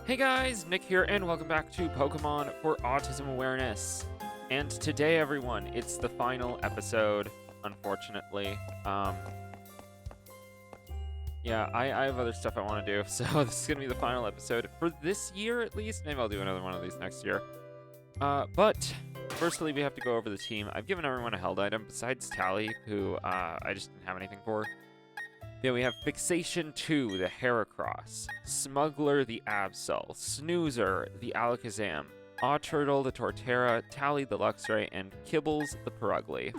Hey guys, Nick here, and welcome back to Pokemon for Autism Awareness. And today, everyone, it's the final episode, unfortunately. Yeah, I have other stuff I want to do, so this is going to be the final episode for this year, at least. Maybe I'll do another one of these next year. But, firstly, we have to go over the team. I've given everyone a held item, besides Tally, who I just didn't have anything for. Yeah, we have Fixation 2, the Heracross, Smuggler, the Absol, Snoozer, the Alakazam, Turtle, the Torterra, Tally, the Luxray, and Kibbles, the Purugly.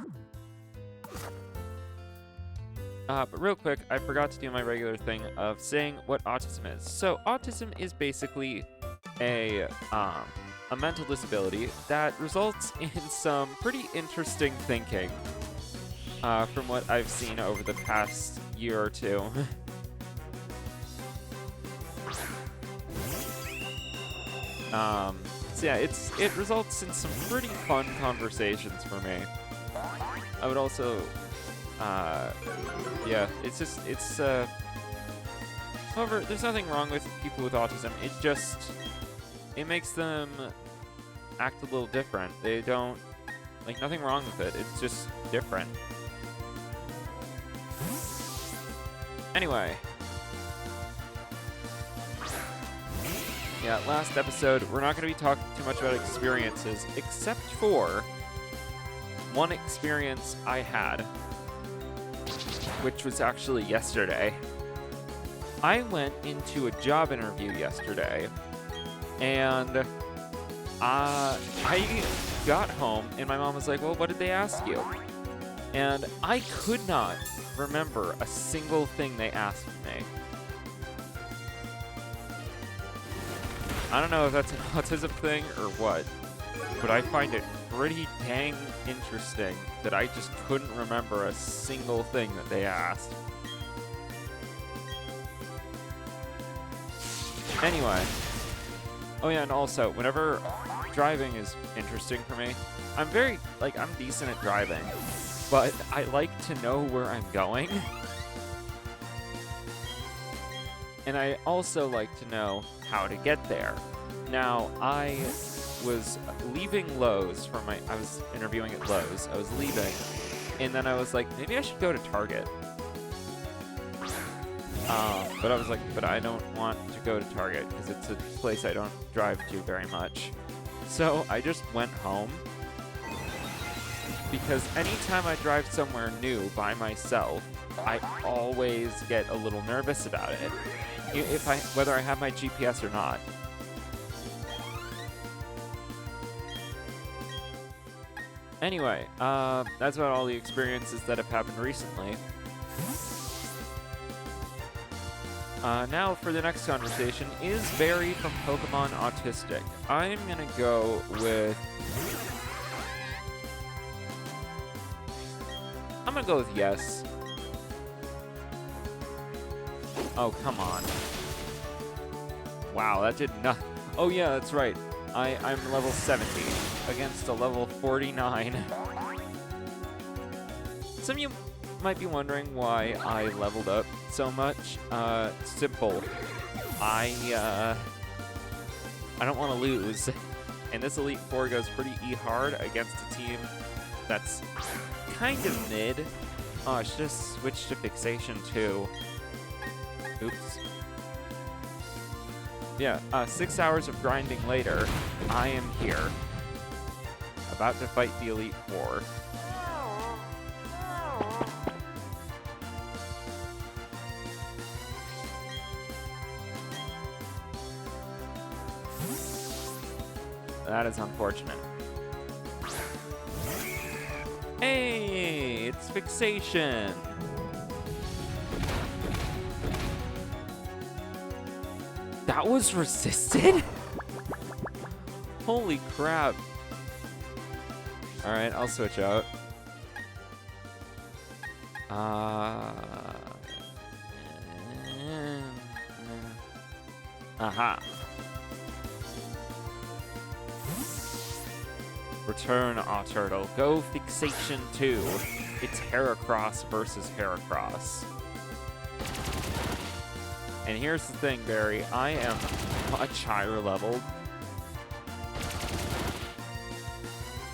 But real quick, I forgot to do my regular thing of saying what autism is. So, autism is basically a mental disability that results in some pretty interesting thinking. From what I've seen over the past year or two. So yeah, it results in some pretty fun conversations for me. I would also, yeah, however, there's nothing wrong with people with autism. It makes them act a little different. They don't, nothing wrong with it. It's just different. Anyway. Yeah, last episode, we're not going to be talking too much about experiences, except for one experience I had, which was actually yesterday. I went into a job interview yesterday, and I got home, and my mom was like, well, what did they ask you? And I could not remember a single thing they asked me. I don't know if that's an autism thing or what, but I find it pretty dang interesting that I just couldn't remember a single thing that they asked. Anyway. Oh yeah, and also, whenever driving is interesting for me, I'm decent at driving. But I like to know where I'm going. And I also like to know how to get there. Now, I was leaving Lowe's I was interviewing at Lowe's. I was leaving, and then I was like, maybe I should go to Target. But I was like, but I don't want to go to Target because it's a place I don't drive to very much. So I just went home. Because anytime I drive somewhere new by myself, I always get a little nervous about it, whether I have my GPS or not. Anyway, that's about all the experiences that have happened recently. Now for the next conversation, is Barry from Pokemon autistic? I'm gonna go with... I'm gonna go with yes. Oh, come on. Wow, that did not... Oh yeah, that's right. I'm level 70 against a level 49. Some of you might be wondering why I leveled up so much. Simple. I don't want to lose. And this Elite Four goes pretty hard against a team that's kind of mid. Oh, I should have switched to Fixation 2. Oops. Yeah, 6 hours of grinding later, I am here. About to fight the Elite Four. That is unfortunate. Hey, it's Fixation. That was resisted? Holy crap. Alright, I'll switch out. Aha. Return, Turtle. Go Fixation 2. It's Heracross versus Heracross. And here's the thing, Barry. I am much higher leveled.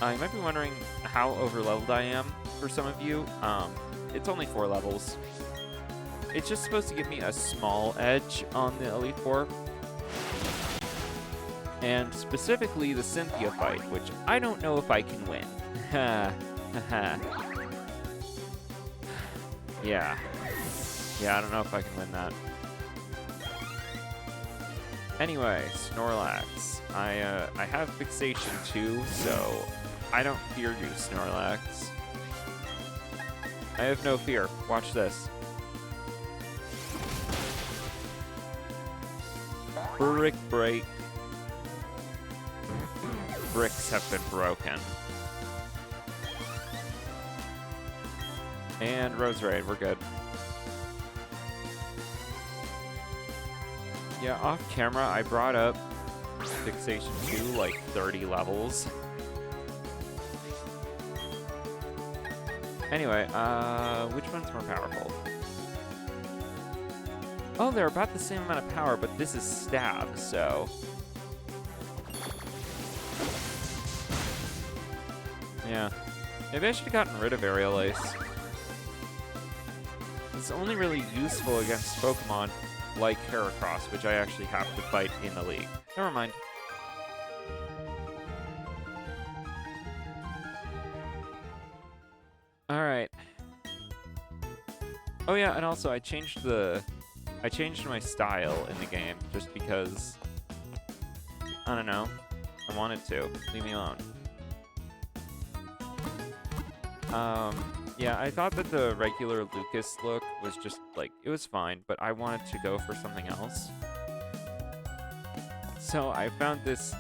You might be wondering how over-leveled I am for some of you. It's only 4 levels. It's just supposed to give me a small edge on the Elite Four. And specifically the Cynthia fight, which I don't know if I can win. Yeah. Yeah, I don't know if I can win that. Anyway, Snorlax. I have Fixation too, so I don't fear you, Snorlax. I have no fear. Watch this. Brick break. Bricks have been broken. And Roserade, we're good. Yeah, off camera, I brought up Fixation 2 like 30 levels. Anyway, which one's more powerful? Oh, they're about the same amount of power, but this is Stab, so... Yeah. Maybe I should have gotten rid of Aerial Ace. It's only really useful against Pokemon like Heracross, which I actually have to fight in the league. Never mind. Alright. Oh yeah, and also I changed my style in the game just because, I don't know, I wanted to. Leave me alone. Yeah, I thought that the regular Lucas look was just, like, it was fine, but I wanted to go for something else. So I found this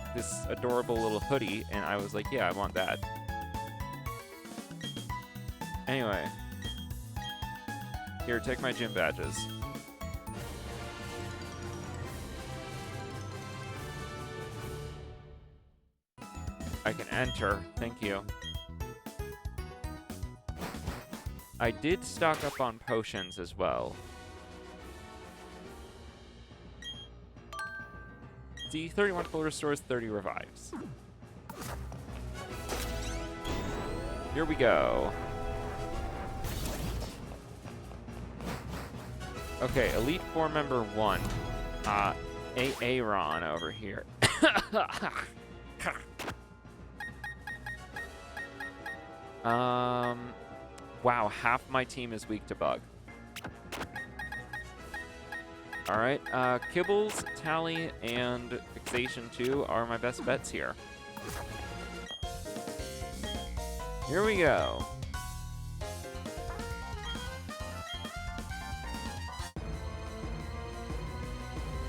adorable little hoodie, and I was like, yeah, I want that. Anyway. Here, take my gym badges. I can enter. Thank you. I did stock up on potions as well. The 31 full restores, 30 revives. Here we go. Okay, Elite Four member 1. Aaron over here. Wow, half my team is weak to bug. Alright, Kibbles, Tally, and Fixation 2 are my best bets here. Here we go.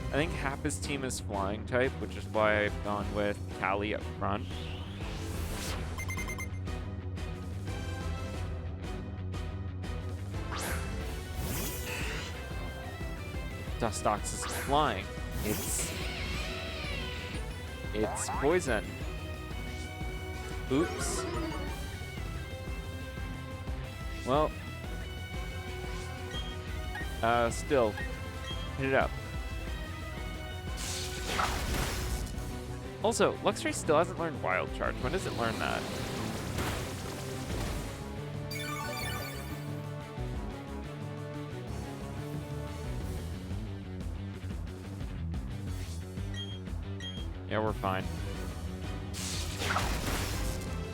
I think half his team is flying type, which is why I've gone with Tally up front. Dustox is flying. It's poison. Oops. Well, still, hit it up. Also, Luxray still hasn't learned Wild Charge. When does it learn that? Yeah, we're fine.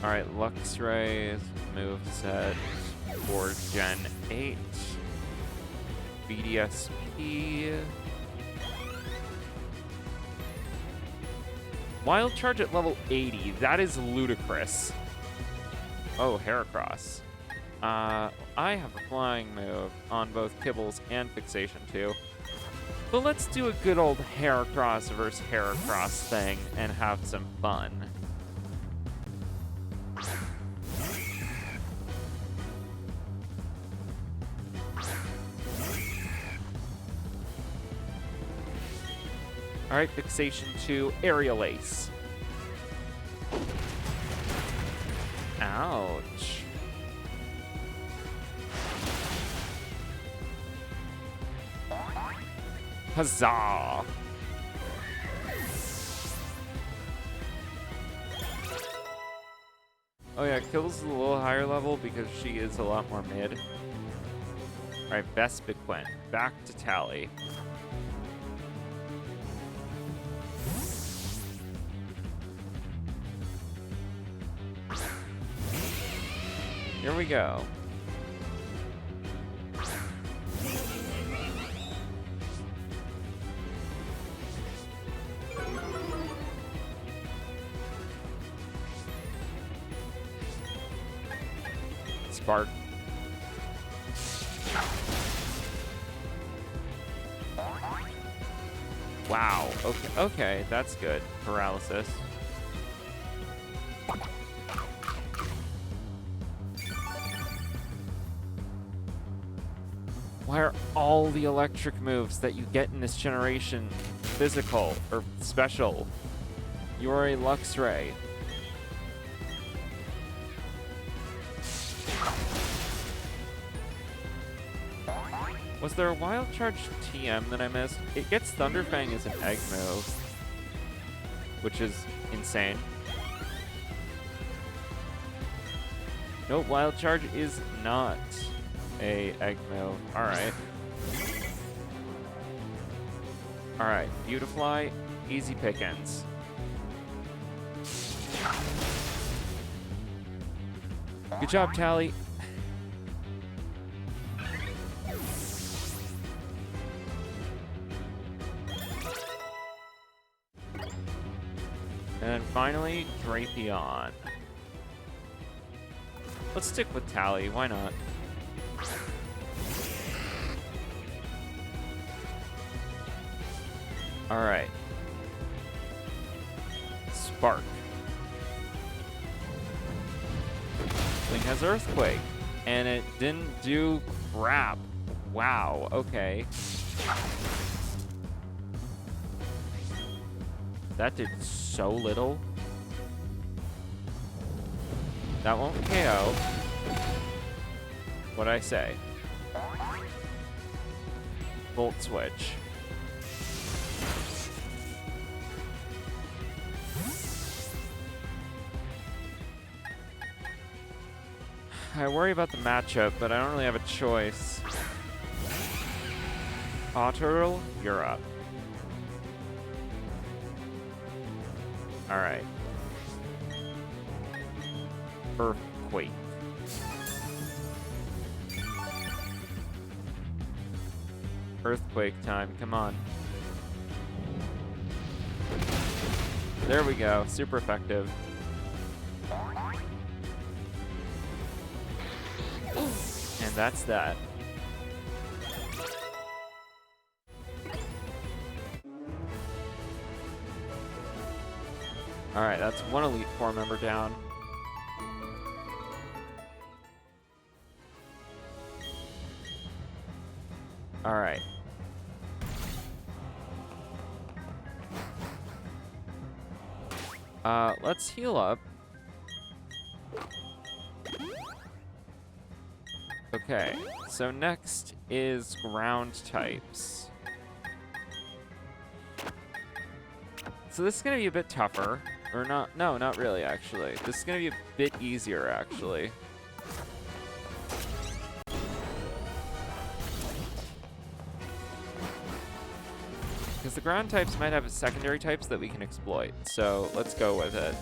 Alright, Luxray's moveset for Gen 8. BDSP. Wild Charge at level 80. That is ludicrous. Oh, Heracross. I have a flying move on both Kibbles and Fixation 2. But let's do a good old Heracross versus Heracross thing and have some fun. Alright, Fixation 2, Aerial Ace. Ouch. Huzzah! Oh yeah, Kills is a little higher level because she is a lot more mid. Alright, Vespiquen. Back to Tally. Here we go. Spark. Wow. Okay, that's good. Paralysis. Why are all the electric moves that you get in this generation physical or special? You are a Luxray. Was there a Wild Charge TM that I missed? It gets Thunderfang as an egg move, which is insane. No, Wild Charge is not a egg move. Alright. Alright, Beautifly, easy pickings. Good job, Tally. And then finally, Drapion. Let's stick with Tally, why not? Alright. Spark. Thing has Earthquake. And it didn't do crap. Wow, okay. That did so little. That won't KO. What'd I say? Volt Switch. I worry about the matchup, but I don't really have a choice. Otterl, you're up. Alright. Earthquake. Earthquake time, come on. There we go, super effective. And that's that. Alright, that's one Elite Four member down. Alright. Let's heal up. Okay, so next is ground types. So this is gonna be a bit tougher. Or not, no, not really, actually. This is gonna be a bit easier, actually. Because the ground types might have secondary types that we can exploit, so let's go with it.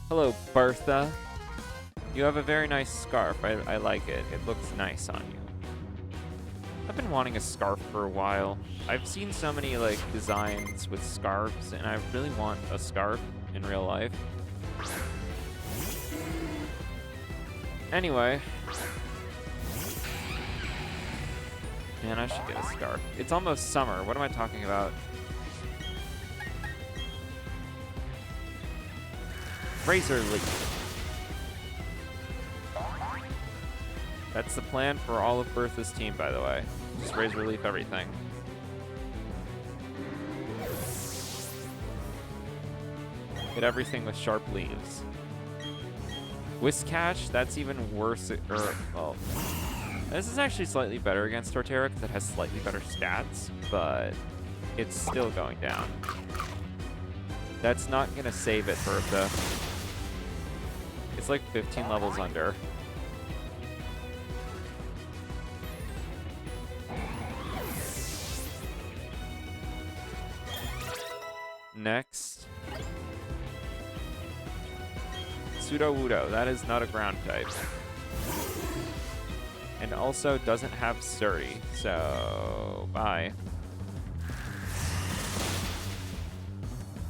Hello, Bertha. You have a very nice scarf. I like it. It looks nice on you. I've been wanting a scarf for a while. I've seen so many like designs with scarves, and I really want a scarf in real life. Anyway. Man, I should get a scarf. It's almost summer. What am I talking about? Razor Leaf. That's the plan for all of Bertha's team, by the way. Just Razor Leaf everything. Hit everything with sharp leaves. Whiscash, that's even worse. Well, this is actually slightly better against Torterra because it has slightly better stats, but it's still going down. That's not going to save it, Bertha. It's like 15 levels under. Next. Sudowoodo. That is not a ground type. And also doesn't have Sturdy. So, bye.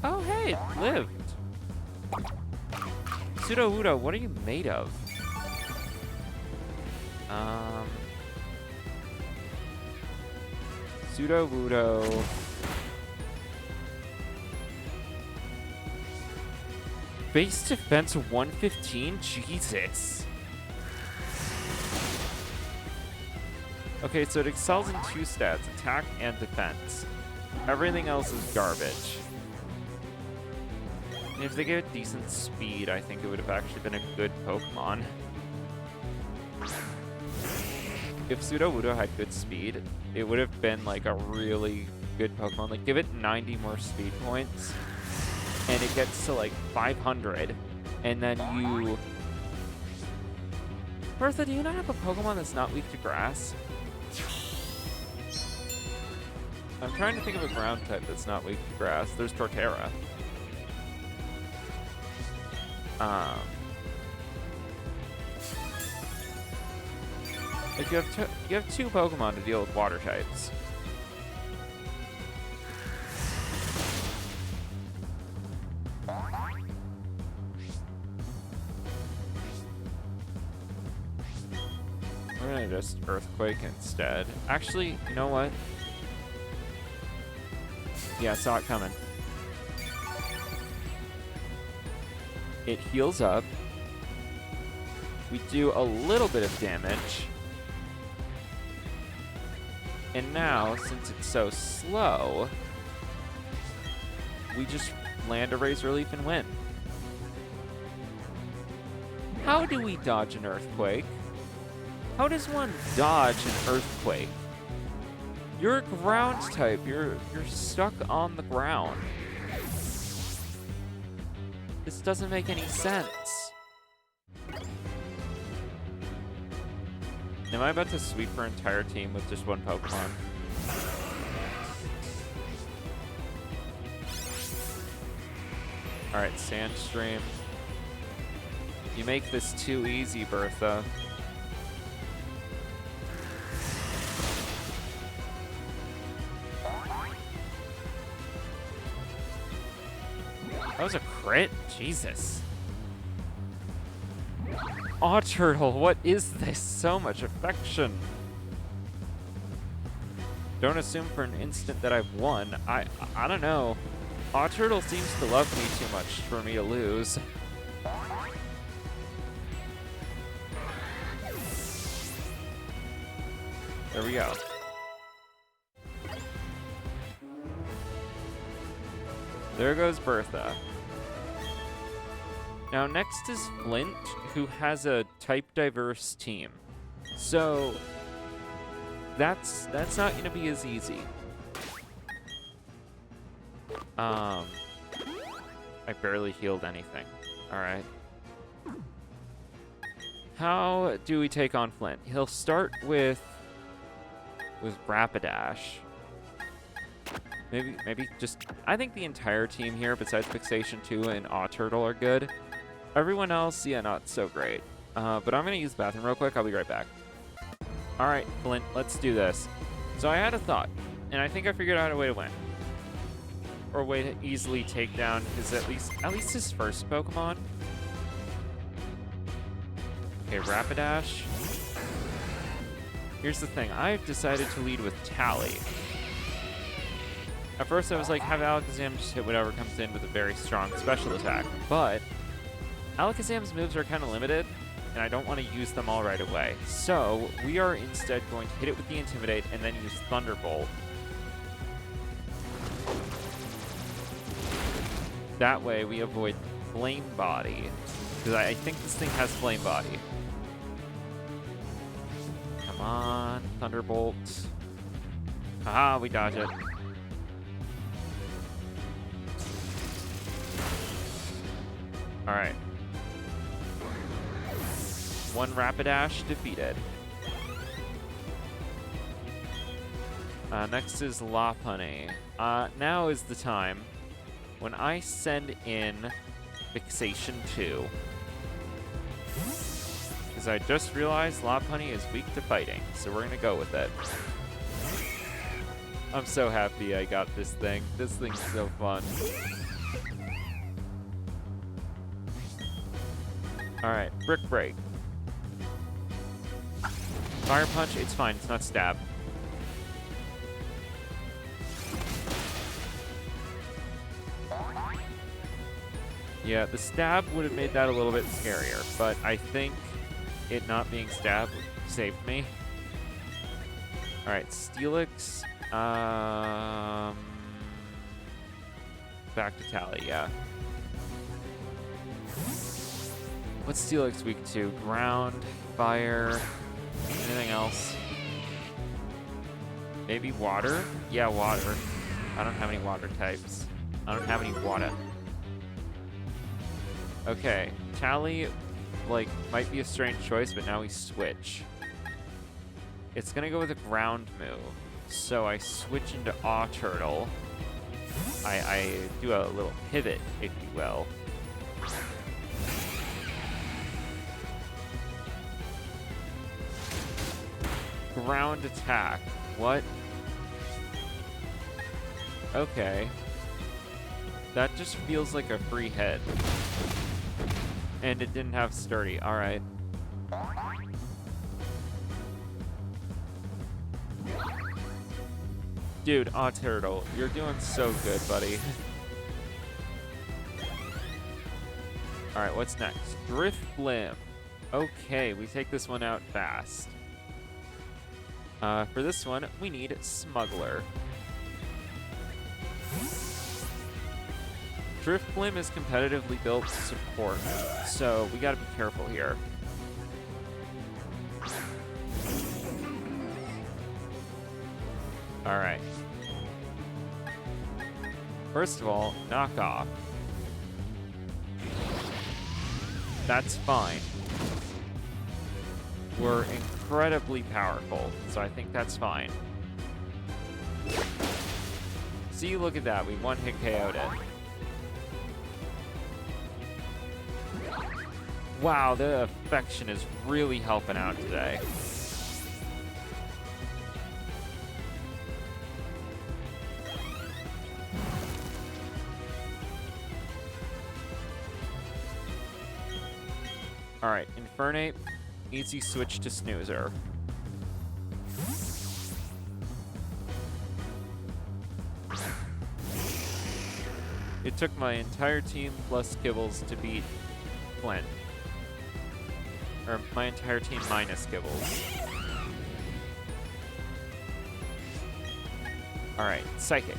Oh, hey, it lived. Sudowoodo, what are you made of? Sudowoodo. Base defense 115? Jesus. Okay, so it excels in 2 stats, attack and defense. Everything else is garbage. And if they gave it decent speed, I think it would have actually been a good Pokemon. If Sudowoodo had good speed, it would have been like a really good Pokemon. Like, give it 90 more speed points, and it gets to like 500, and then you... Bertha, do you not have a Pokemon that's not weak to grass? I'm trying to think of a ground type that's not weak to grass. There's Torterra. Like you have 2 Pokemon to deal with water types. We're gonna just Earthquake instead. Actually, you know what? Yeah, I saw it coming. It heals up. We do a little bit of damage. And now, since it's so slow, we just land a Razor Leaf and win. How do we dodge an Earthquake? How does one dodge an Earthquake? You're a ground type. You're stuck on the ground. This doesn't make any sense. Am I about to sweep her entire team with just 1 Pokemon? Alright, Sandstream. You make this too easy, Bertha. That was a crit? Jesus. Aw, Turtle, what is this? So much affection. Don't assume for an instant that I've won. I don't know. Aw, Turtle seems to love me too much for me to lose. There we go. There goes Bertha. Now next is Flint, who has a type-diverse team. So that's not gonna be as easy. I barely healed anything. Alright. How do we take on Flint? He'll start with Rapidash. Maybe just... I think the entire team here, besides Fixation 2 and Aw Turtle, are good. Everyone else, yeah, not so great. But I'm going to use the bathroom real quick. I'll be right back. Alright, Flint, let's do this. So I had a thought, and I think I figured out a way to win. Or a way to easily take down his at least his first Pokemon. Okay, Rapidash. Here's the thing. I've decided to lead with Tally. At first I was like, have Alakazam just hit whatever comes in with a very strong special attack. But Alakazam's moves are kind of limited, and I don't want to use them all right away. So we are instead going to hit it with the Intimidate and then use Thunderbolt. That way we avoid Flame Body, because I think this thing has Flame Body. Come on, Thunderbolt. Haha, we dodge it. Alright. One Rapidash defeated. Next is Lopunny. Now is the time when I send in Fixation 2. Because I just realized Lopunny is weak to fighting, so we're going to go with it. I'm so happy I got this thing. This thing's so fun. Alright, Brick Break. Fire Punch, it's fine, it's not Stab. Yeah, the Stab would have made that a little bit scarier, but I think it not being Stab saved me. Alright, Steelix. Back to Tally, yeah. What's Steelix weak to? Ground, fire, anything else? Maybe water? Yeah, water. I don't have any water types. I don't have any water. Okay, Tally, like, might be a strange choice, but now we switch. It's gonna go with a ground move. So I switch into Aw Turtle. I do a little pivot, if you will. Ground attack. What? Okay. That just feels like a free hit. And it didn't have sturdy. Alright. Dude, Aw Turtle, you're doing so good, buddy. Alright, what's next? Drift Limb. Okay, we take this one out fast. For this one, we need Smuggler. Drift Limb is competitively built support, so we gotta be careful here. Alright. First of all, knock off. That's fine. We're incredibly powerful, so I think that's fine. See, look at that. We one-hit KO'd it. Wow, the affection is really helping out today. Alright, Infernape, easy switch to Snoozer. It took my entire team plus Kibbles to beat Flint. Or my entire team minus Kibbles. Alright, Psychic.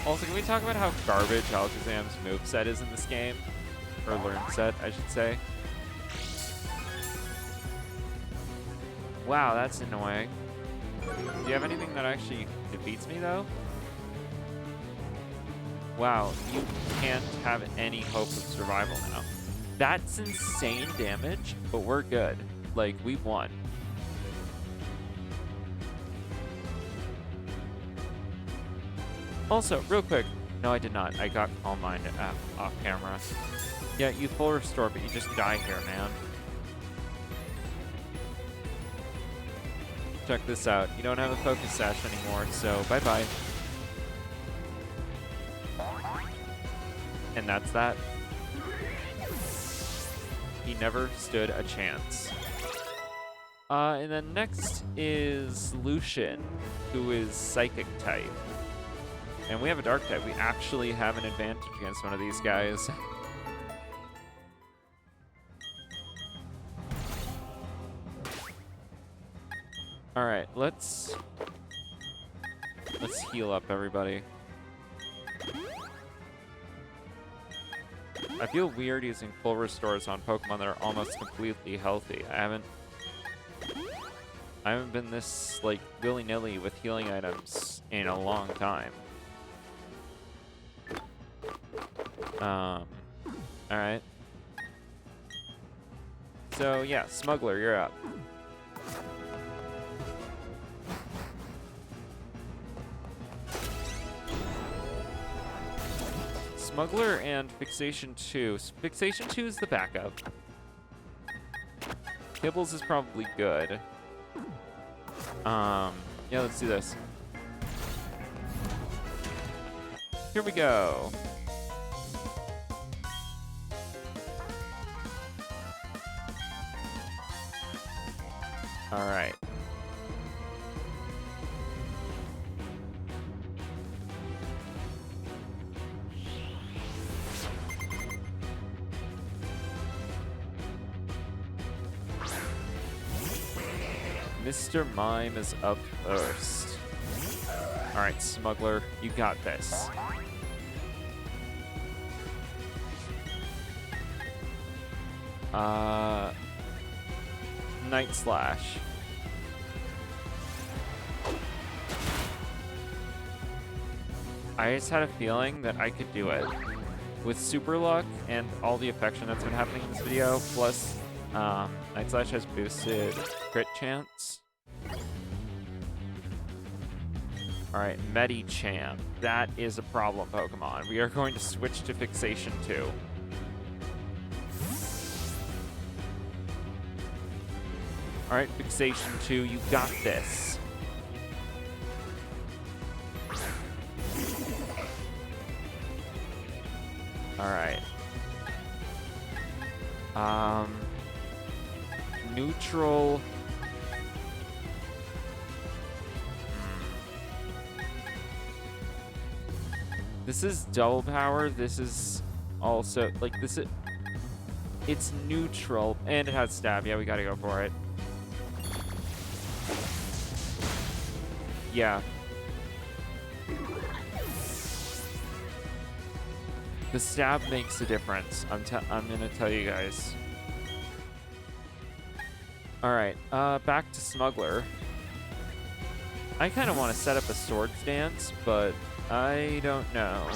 Also, can we talk about how garbage Alakazam's moveset is in this game? Or learn set, I should say. Wow, that's annoying. Do you have anything that actually defeats me, though? Wow, you can't have any hope of survival now. That's insane damage, but we're good. Like, we won. Also, real quick. No, I did not. I got Calm Mind off camera. Yeah, you full restore, but you just die here, man. Check this out. You don't have a focus sash anymore, so bye-bye. And that's that. He never stood a chance. And then next is Lucian, who is Psychic type. And we have a Dark type. We actually have an advantage against one of these guys. Alright, let's heal up, everybody. I feel weird using full restores on Pokemon that are almost completely healthy. I haven't been this, like, willy-nilly with healing items in a long time. Alright. So yeah, Smuggler, you're up. Smuggler and Fixation 2. Fixation 2 is the backup. Kibbles is probably good. Yeah, let's do this. Here we go. All right. Mr. Mime is up first. All right, Smuggler, you got this. Night Slash. I just had a feeling that I could do it. With Super Luck and all the affection that's been happening in this video, plus Night Slash has boosted crit chance. Alright, Medicham. That is a problem Pokemon. We are going to switch to Fixation 2. Alright, Fixation 2, you got this. Alright. Neutral. This is double power. This is also, like, this is... It's neutral, and it has stab. Yeah, we gotta go for it. Yeah. The stab makes a difference. I'm gonna tell you guys. Alright, back to Smuggler. I kind of want to set up a Swords Dance, but I don't know.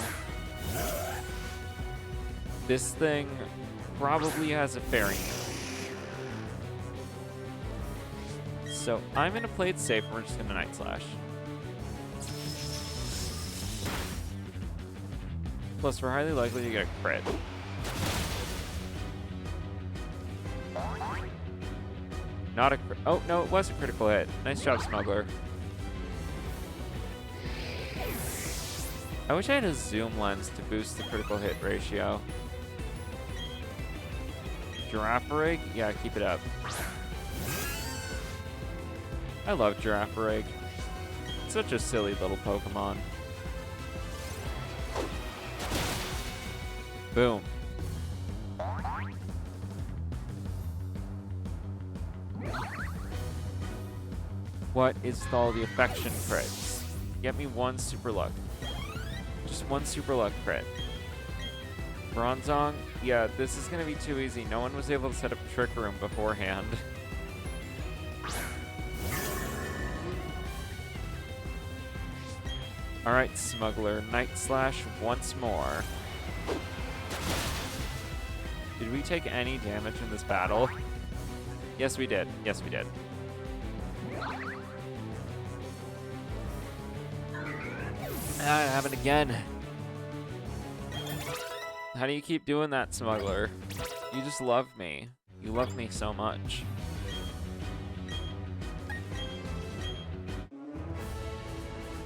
This thing probably has a Fairy move. So I'm gonna play it safe. We're just gonna Night Slash. Plus, we're highly likely to get a crit. Not a crit. Oh, no, it was a critical hit. Nice job, Smuggler. I wish I had a zoom lens to boost the critical hit ratio. Girafarig? Yeah, keep it up. I love Girafarig. It's such a silly little Pokemon. Boom. What is all the affection crits? Get me one Super Luck. Just one Super Luck crit. Bronzong? Yeah, this is gonna be too easy. No one was able to set up a Trick Room beforehand. Alright, Smuggler. Night Slash once more. Did we take any damage in this battle? Yes, we did. Yes, we did. Ah, it happened again. How do you keep doing that, Smuggler? You just love me. You love me so much.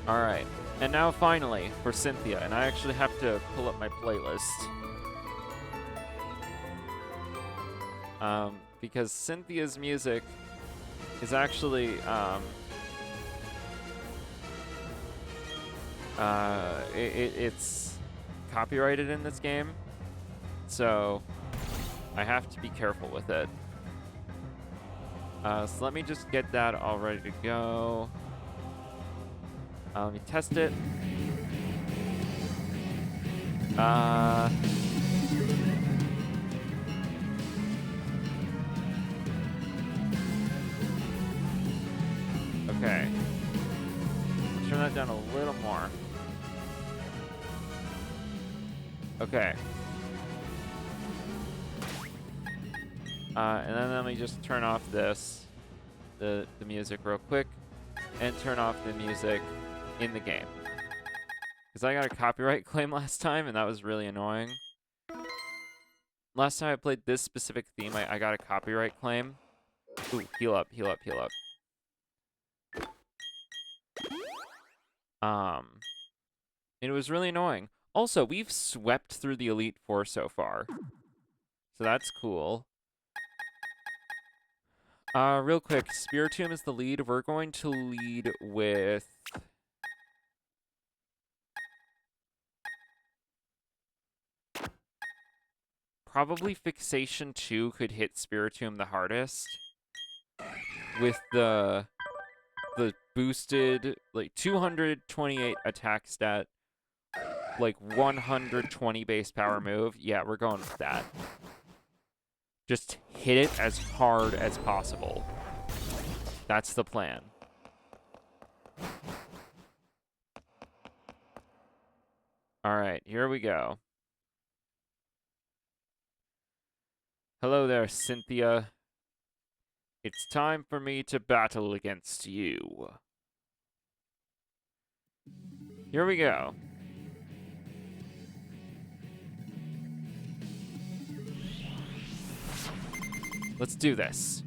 Alright. And now finally, for Cynthia. And I actually have to pull up my playlist. Because Cynthia's music is actually, it's copyrighted in this game, so I have to be careful with it. So let me just get that all ready to go. Let me test it. Okay. Turn that down a little more. Okay. And then let me just turn off this, the music real quick, and turn off the music in the game. Because I got a copyright claim last time, and that was really annoying. Last time I played this specific theme, I got a copyright claim. Ooh, heal up, heal up, heal up. And it was really annoying. Also, we've swept through the Elite Four so far. So that's cool. Real quick, Spiritomb is the lead. We're going to lead with... Probably Fixation 2 could hit Spiritomb the hardest. With the boosted, like, 228 attack stat, like, 120 base power move. Yeah, we're going with that. Just hit it as hard as possible. That's the plan. Alright, here we go. Hello there, Cynthia. It's time for me to battle against you. Here we go. Let's do this.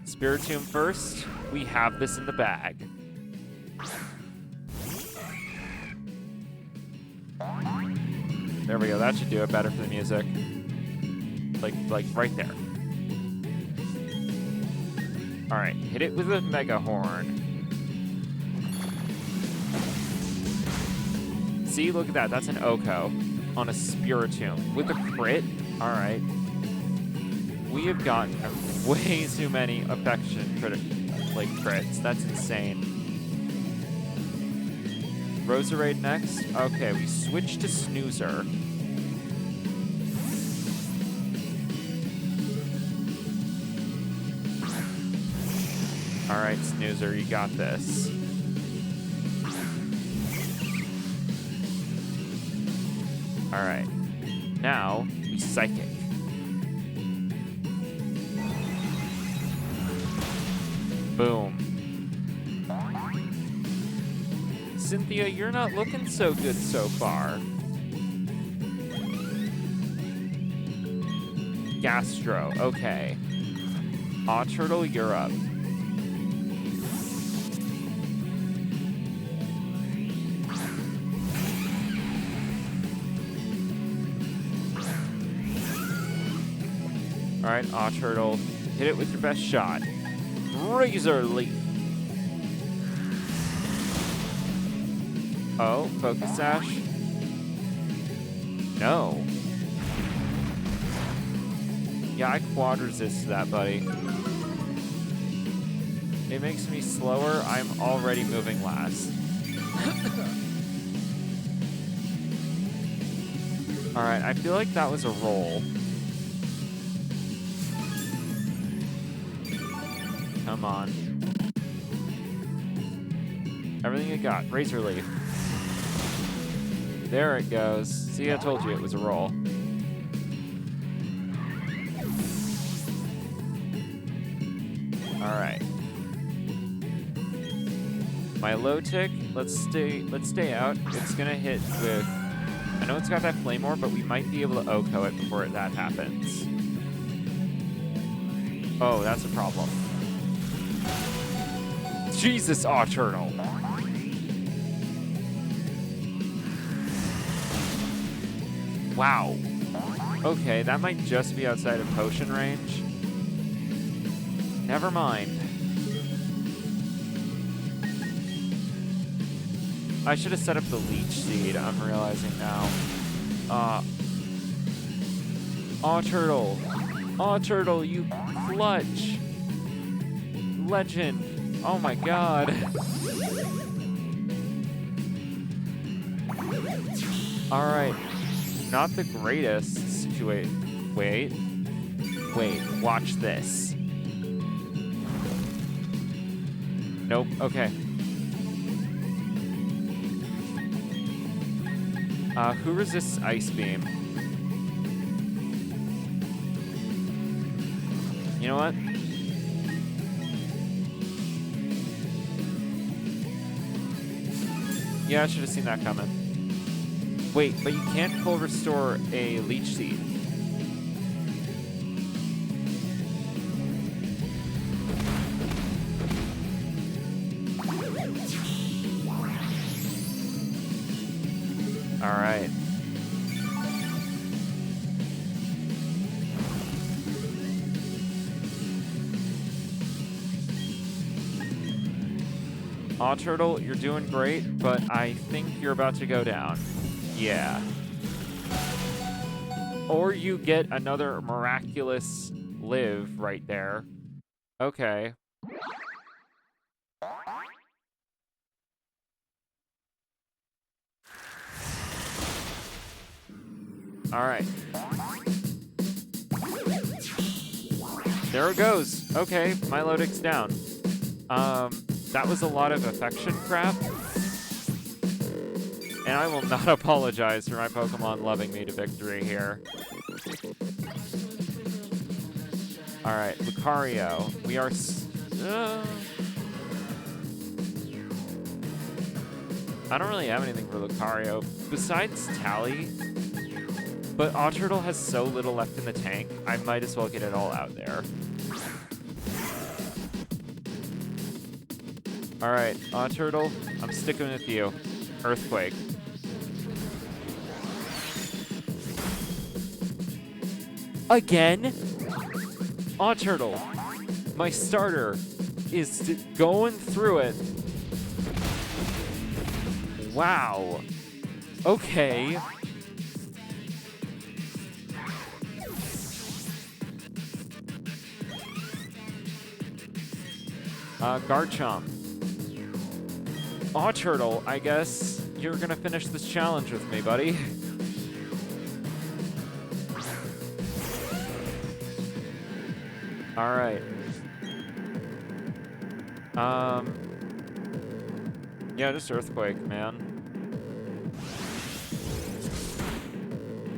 Spiritomb first. We have this in the bag. There we go. That should do it better for the music. Like right there. All right, hit it with a mega horn. See, look at that. That's an Oko on a Spiritomb with a crit. All right. We have gotten way too many affection crits. That's insane. Roserade next. Okay, we switch to Snoozer. All right, Snoozer, you got this. All right. Now, we Psychic. Boom. Cynthia, you're not looking so good so far. Gastro, okay. Aw Turtle, you're up. Alright, Aw Turtle, hit it with your best shot. Razor Leaf. Oh, Focus Sash. No. Yeah, I quad resist that, buddy. It makes me slower. I'm already moving last. Alright, I feel like that was a roll. Come on. Everything you got. Razor Leaf. There it goes. See, I told you it was a roll. Alright. My low tick, let's stay out. It's gonna hit with... I know it's got that Claymore, but we might be able to Oko it before that happens. Oh, that's a problem. Jesus, Aw Turtle. Wow. Okay, that might just be outside of potion range. Never mind. I should have set up the Leech Seed, I'm realizing now. Aw Turtle. Aw Turtle, you clutch. Legend. Oh my god. Alright. Not the greatest situation. Wait, watch this. Nope, okay. Who resists Ice Beam? You know what? Yeah, I should have seen that coming. Wait, but you can't full restore a leech seed. All right. Aw, Turtle, you're doing great, but I think you're about to go down. Yeah. Or you get another miraculous live right there. Okay. All right. There it goes. Okay, Milotic's down. That was a lot of affection crap. And I will not apologize for my Pokemon loving me to victory here. All right, Lucario. We are... I don't really have anything for Lucario besides Tally. But Turtle has so little left in the tank, I might as well get it all out there. All right, Turtle, I'm sticking with you. Earthquake. Again? Turtle, my starter is going through it. Wow. Okay. Garchomp. Turtle, I guess you're gonna finish this challenge with me, buddy. All right. Yeah, just Earthquake, man.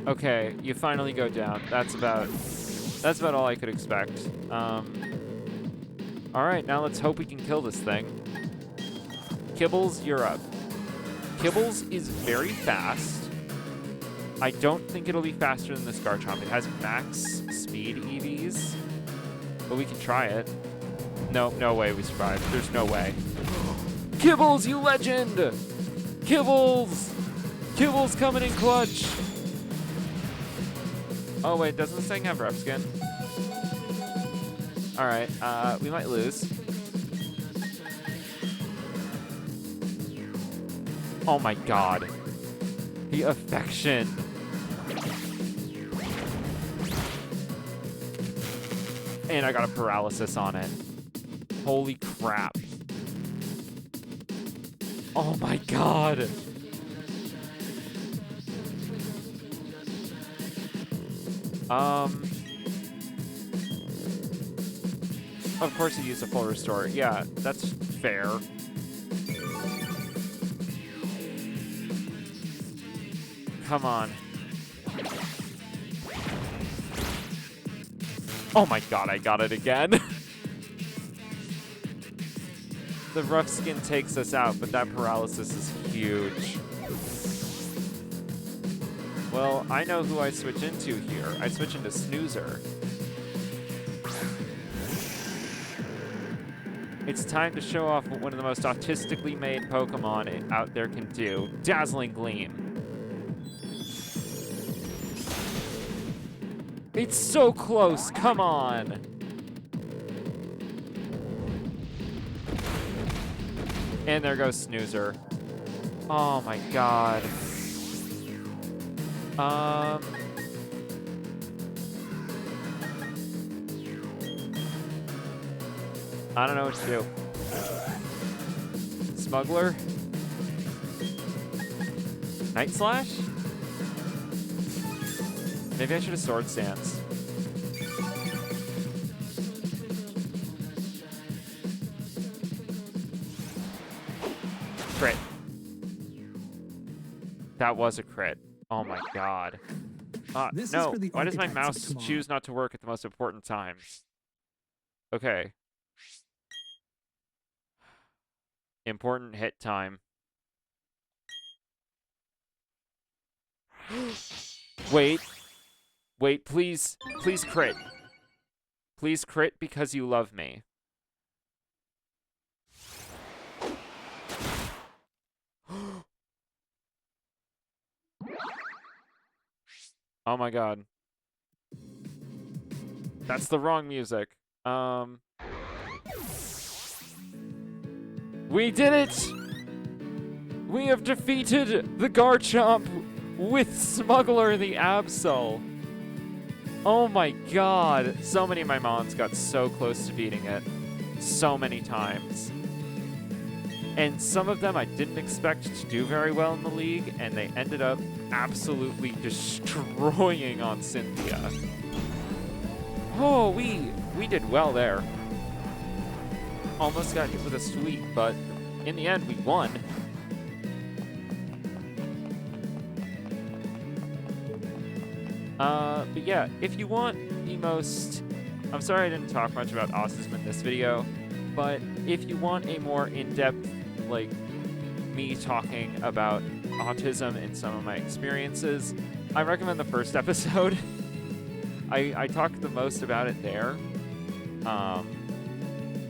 Okay, you finally go down. That's about all I could expect. All right, now let's hope we can kill this thing. Kibbles, you're up. Kibbles is very fast. I don't think it'll be faster than this Garchomp. It has max speed EVs, but we can try it. No, no way we survive. There's no way. Kibbles, you legend! Kibbles! Kibbles coming in clutch! Oh wait, doesn't this thing have rep skin? Alright, we might lose. Oh my god. The affection. And I got a paralysis on it. Holy crap. Oh my god. Of course he used a full restore. Yeah, that's fair. Come on. Oh my god, I got it again. The rough skin takes us out, but that paralysis is huge. Well, I know who I switch into here. I switch into Snoozer. It's time to show off what one of the most autistically made Pokemon out there can do. Dazzling Gleam. It's so close, come on. And there goes Snoozer. Oh my god. I don't know what to do. Smuggler? Night Slash? Maybe I should have Sword Stance. Crit. That was a crit. Oh my god. No, why does my mouse choose not to work at the most important times? Okay. Important hit time. Wait. Wait, please. Please crit. Please crit because you love me. Oh my god. That's the wrong music. We did it! We have defeated the Garchomp with Smuggler the Absol. Oh my god. So many of my mons got so close to beating it. So many times. And some of them I didn't expect to do very well in the league, and they ended up absolutely destroying on Cynthia. Oh, we did well there. Almost got hit with a sweep, but in the end, we won. But yeah, if you want the most... I'm sorry I didn't talk much about autism in this video, but if you want a more in-depth, like, me talking about autism and some of my experiences, I recommend the first episode. I talked the most about it there.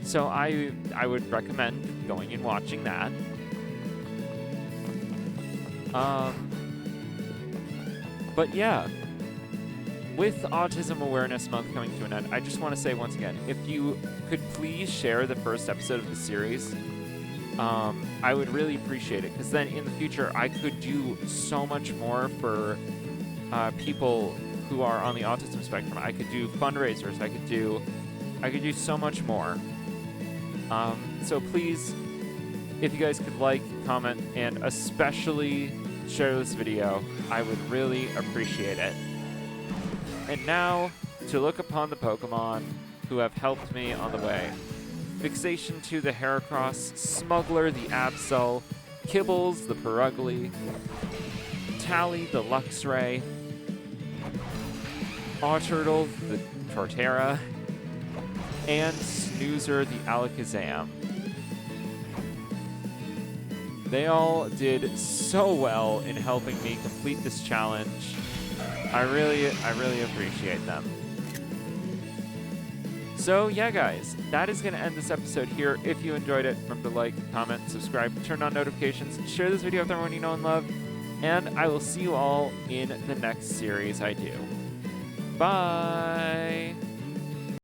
So I would recommend going and watching that. But yeah, with Autism Awareness Month coming to an end, I just want to say once again, if you could please share the first episode of the series, I would really appreciate it, because then in the future I could do so much more for people who are on the autism spectrum. I could do fundraisers. I could do so much more. So please, if you guys could like, comment, and especially share this video, I would really appreciate it. And now, to look upon the Pokemon who have helped me on the way. Fixation to the Heracross, Smuggler the Absol, Kibbles the Perugly, Tally the Luxray, Awturtle the Torterra, and Snoozer the Alakazam. They all did so well in helping me complete this challenge. I really appreciate them. So yeah, guys, that is going to end this episode here. If you enjoyed it, remember to like, comment, subscribe, turn on notifications, share this video with everyone you know and love, and I will see you all in the next series I do. Bye!